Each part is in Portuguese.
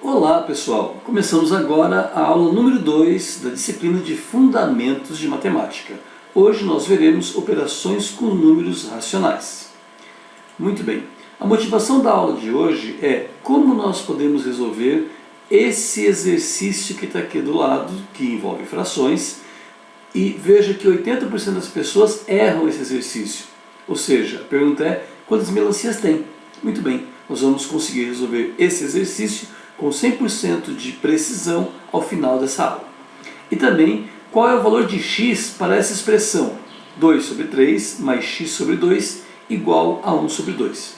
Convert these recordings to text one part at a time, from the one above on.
Olá pessoal, começamos agora a aula número 2 da disciplina de Fundamentos de Matemática. Hoje nós veremos operações com números racionais. Muito bem, a motivação da aula de hoje é como nós podemos resolver esse exercício que está aqui do lado, que envolve frações, e veja que 80% das pessoas erram esse exercício. Ou seja, a pergunta é, quantas melancias tem? Muito bem, nós vamos conseguir resolver esse exercício com 100% de precisão ao final dessa aula. E também, qual é o valor de x para essa expressão 2 sobre 3 mais x sobre 2 igual a 1 sobre 2.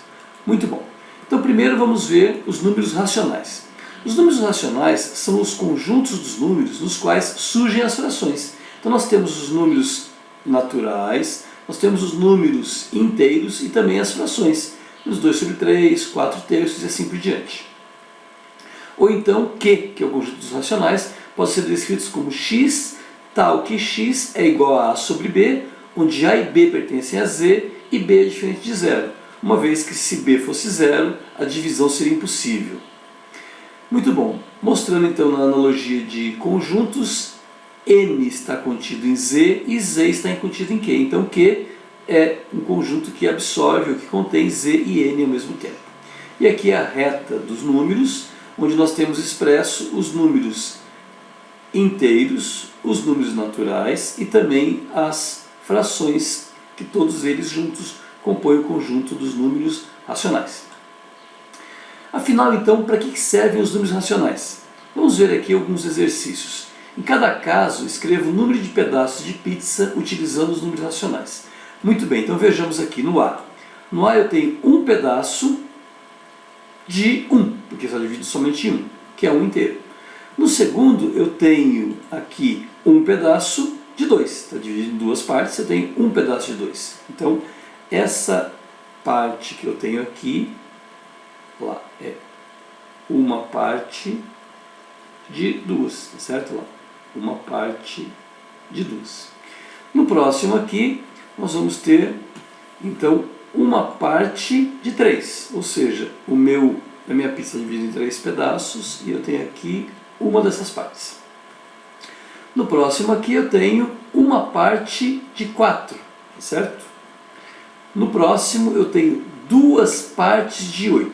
Muito bom. Então primeiro vamos ver os números racionais. Os números racionais são os conjuntos dos números nos quais surgem as frações. Então nós temos os números naturais, nós temos os números inteiros e também as frações. Os 2 sobre 3, 4 terços e assim por diante. Ou então Q, que é o conjunto dos racionais, pode ser descritos como x, tal que x é igual a sobre b, onde a e b pertencem a z e b é diferente de zero, uma vez que se b fosse zero, a divisão seria impossível. Muito bom, mostrando então na analogia de conjuntos, n está contido em z e z está contido em q. Então q é um conjunto que absorve ou que contém z e n ao mesmo tempo. E aqui é a reta dos números, onde nós temos expresso os números inteiros, os números naturais e também as frações, que todos eles juntos compõem o conjunto dos números racionais. Afinal, então, para que servem os números racionais? Vamos ver aqui alguns exercícios. Em cada caso, escreva o número de pedaços de pizza utilizando os números racionais. Muito bem, então vejamos aqui no A. No A eu tenho um pedaço de 1, porque só divido somente em 1, que é 1 inteiro. No segundo, eu tenho aqui um pedaço de 2, está dividido em duas partes, eu tenho um pedaço de 2. Então, essa parte que eu tenho aqui, lá, é uma parte de 2, tá certo? Lá, uma parte de 2. No próximo aqui, nós vamos ter, então, uma parte de 3, ou seja, a minha pizza é dividida em 3 pedaços e eu tenho aqui uma dessas partes. No próximo aqui eu tenho uma parte de 4, certo? No próximo eu tenho duas partes de 8.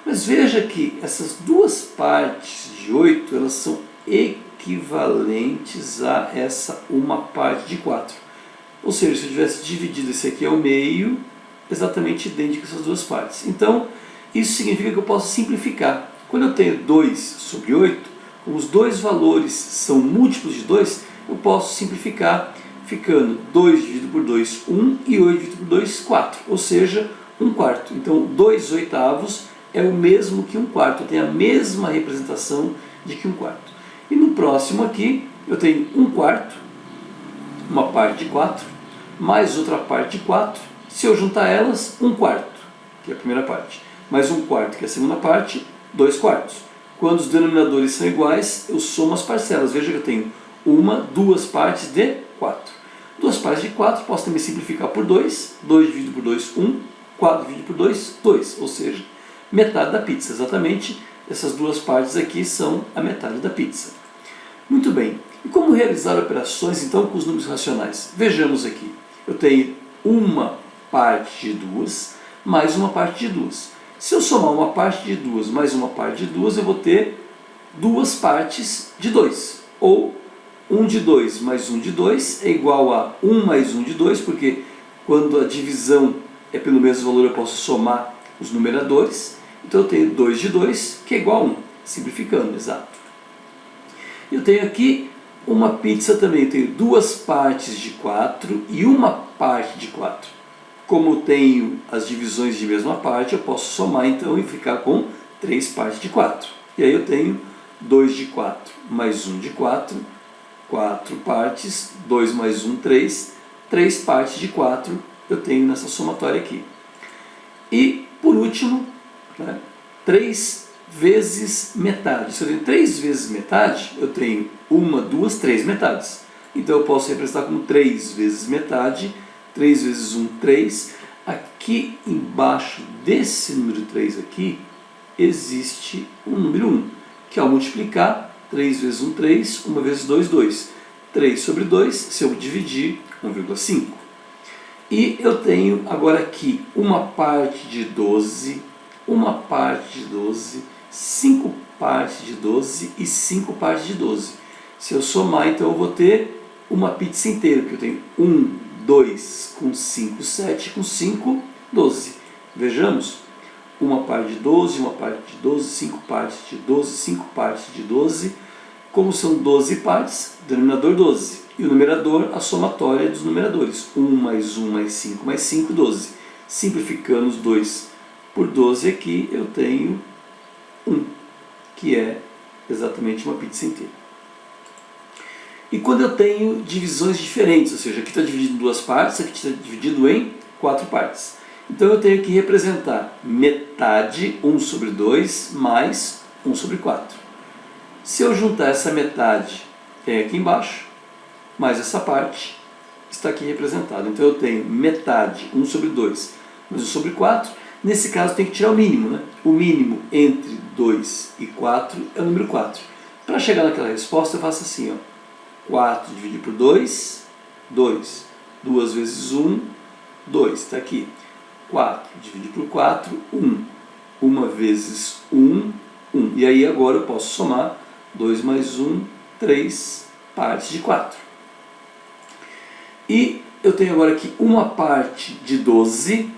Mas veja que essas duas partes de 8, elas são equivalentes a essa uma parte de 4. Ou seja, se eu tivesse dividido esse aqui ao meio, exatamente idêntico a essas duas partes. Então, isso significa que eu posso simplificar. Quando eu tenho 2 sobre 8, como os dois valores são múltiplos de 2, eu posso simplificar ficando 2 dividido por 2, 1, e 8 dividido por 2, 4. Ou seja, 1 quarto. Então, 2 oitavos é o mesmo que 1 quarto. Eu tenho a mesma representação de que 1 quarto. E no próximo aqui, eu tenho 1 quarto, uma parte de 4, mais outra parte de 4. Se eu juntar elas, 1 quarto, que é a primeira parte, mais 1 quarto, que é a segunda parte, 2 quartos. Quando os denominadores são iguais, eu somo as parcelas. Veja que eu tenho duas partes de 4. Duas partes de 4, posso também simplificar por 2. 2 dividido por 2, 1. 4 dividido por 2, 2. Ou seja, metade da pizza. Exatamente, essas duas partes aqui são a metade da pizza. Muito bem. E como realizar operações, então, com os números racionais? Vejamos aqui. Eu tenho uma parte de 2 mais uma parte de 2. Se eu somar uma parte de 2 mais uma parte de 2, eu vou ter duas partes de 2. Ou 1 de 2 mais 1 de 2 é igual a 1 mais 1 de 2, porque quando a divisão é pelo mesmo valor eu posso somar os numeradores. Então eu tenho 2 de 2, que é igual a 1, simplificando, exato. Eu tenho aqui uma pizza também, eu tenho duas partes de 4 e uma parte de 4. Como eu tenho as divisões de mesma parte, eu posso somar então e ficar com 3 partes de 4. E aí eu tenho 2 de 4 mais 1 de 4, 4 partes, 2 mais 1, 3, 3 partes de 4 eu tenho nessa somatória aqui. E, por último, 3 vezes metade. Se eu tenho 3 vezes metade, eu tenho 1, 2, 3 metades. Então eu posso representar como 3 vezes metade, 3 vezes 1, 3. Aqui embaixo desse número 3 aqui, existe o número 1. que ao multiplicar, 3 vezes 1, 3, 1 vezes 2, 2. 3 sobre 2, se eu dividir, 1,5. E eu tenho agora aqui uma parte de 12, uma parte de 12, 5 partes de 12 e 5 partes de 12. Se eu somar, então eu vou ter uma pizza inteira, porque eu tenho 1, 2, com 5, 7, com 5, 12. Vejamos, uma parte de 12, uma parte de 12, 5 partes de 12, 5 partes de 12. Como são 12 partes, denominador 12. E o numerador, a somatória dos numeradores. 1 mais 1 mais 5 mais 5, 12. Simplificando os 2 por 12 aqui, eu tenho 1, que é exatamente uma pizza inteira. E quando eu tenho divisões diferentes, ou seja, aqui está dividido em 2 partes, aqui está dividido em 4 partes. Então eu tenho que representar metade, 1 sobre 2, mais 1 sobre 4. Se eu juntar essa metade, tem aqui embaixo, mais essa parte, está aqui representada. Então eu tenho metade, 1 sobre 2, mais 1 sobre 4. Nesse caso tem que tirar o mínimo, né? O mínimo entre 2 e 4 é o número 4. Para chegar naquela resposta eu faço assim, ó. 4 dividido por 2, 2. 2 vezes 1, 2. Está aqui. 4 dividido por 4, 1. 1 vezes 1, 1. E aí agora eu posso somar 2 mais 1, 3 partes de 4. E eu tenho agora aqui uma parte de 12,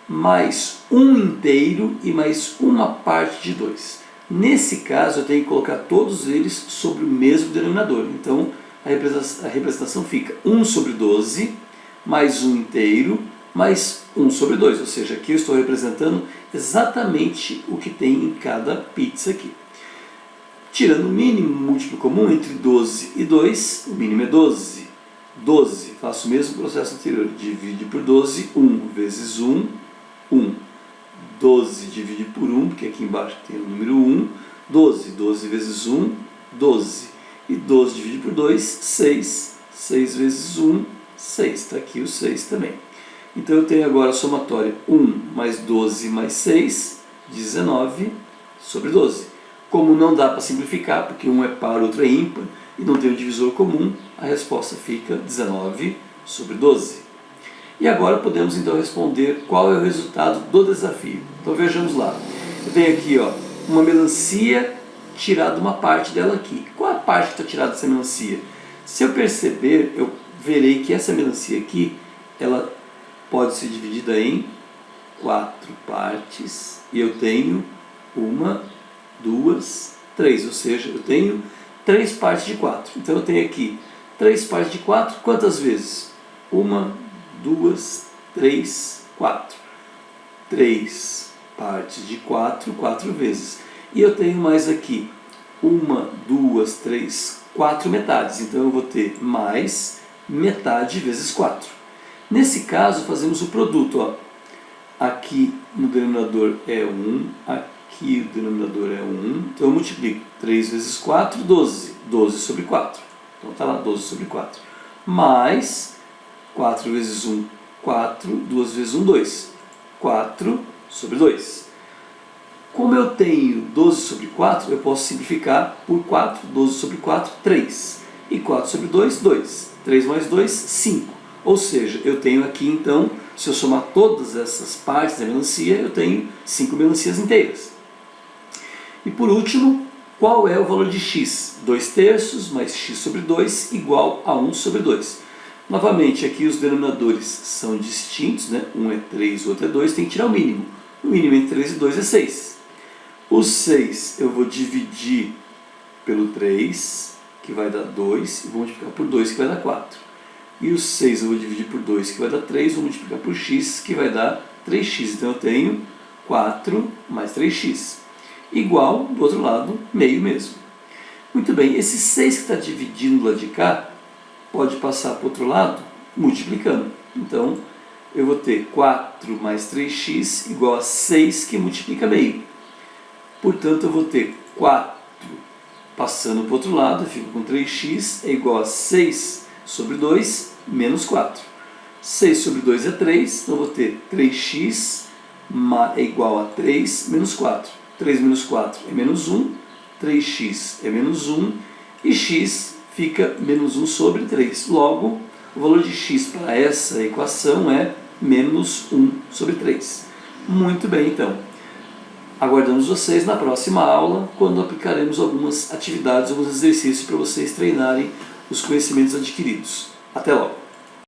mais 1 inteiro e mais uma parte de 2. Nesse caso eu tenho que colocar todos eles sobre o mesmo denominador. Então a representação fica 1 sobre 12, mais 1 inteiro, mais 1 sobre 2. Ou seja, aqui eu estou representando exatamente o que tem em cada pizza aqui. Tirando o mínimo múltiplo comum entre 12 e 2, o mínimo é 12. 12, faço o mesmo processo anterior, divide por 12, 1 vezes 1, 1. 12 divide por 1, porque aqui embaixo tem o número 1, 12. 12 vezes 1, 12. E 12 divide por 2, 6. 6 vezes 1, 6. Está aqui o 6 também. Então eu tenho agora a somatória 1 mais 12 mais 6, 19 sobre 12. Como não dá para simplificar, porque um é par, outro é ímpar, e não tem um divisor comum, a resposta fica 19 sobre 12. E agora podemos então responder qual é o resultado do desafio. Então vejamos lá. Eu tenho aqui ó, uma melancia, tirada uma parte dela aqui. Qual é a parte que está tirada dessa melancia? Se eu perceber, eu verei que essa melancia aqui, ela pode ser dividida em 4 partes, e eu tenho 1, 2, 3, ou seja, eu tenho 3 partes de 4. Então eu tenho aqui 3 partes de 4, quantas vezes? 1, 2, 3, 4. 3 partes de 4, 4 vezes. E eu tenho mais aqui 1, 2, 3, 4 metades. Então eu vou ter mais metade vezes 4. Nesse caso fazemos o produto. Ó. Aqui no denominador é 1, aqui o denominador é 1. Então eu multiplico 3 vezes 4, 12. 12 sobre 4. Então está lá 12 sobre 4. Mais 4 vezes 1, 4. 2 vezes 1, 2. 4 sobre 2. Como eu tenho 12 sobre 4, eu posso simplificar por 4. 12 sobre 4, 3. E 4 sobre 2, 2. 3 mais 2, 5. Ou seja, eu tenho aqui então, se eu somar todas essas partes da melancia, eu tenho 5 melancias inteiras. E por último, qual é o valor de x? 2/3 mais x sobre 2 igual a 1 sobre 2. Novamente, aqui os denominadores são distintos, né? Um é 3, o outro é 2, tem que tirar o mínimo. O mínimo entre 3 e 2 é 6. O 6 eu vou dividir pelo 3, que vai dar 2, e vou multiplicar por 2, que vai dar 4. E o 6 eu vou dividir por 2, que vai dar 3, vou multiplicar por x, que vai dar 3x. Então eu tenho 4 mais 3x. Igual, do outro lado, meio mesmo. Muito bem, esse 6 que está dividindo do lado de cá, pode passar para o outro lado multiplicando. Então, eu vou ter 4 mais 3x igual a 6, que multiplica meio. Portanto, eu vou ter 4 passando para o outro lado, eu fico com 3x é igual a 6 sobre 2 menos 4. 6 sobre 2 é 3, então eu vou ter 3x é igual a 3 menos 4. 3 menos 4 é menos 1, 3x é menos 1 e x fica menos 1 sobre 3. Logo, o valor de x para essa equação é menos 1 sobre 3. Muito bem, então. Aguardamos vocês na próxima aula, quando aplicaremos algumas atividades, alguns exercícios para vocês treinarem os conhecimentos adquiridos. Até logo!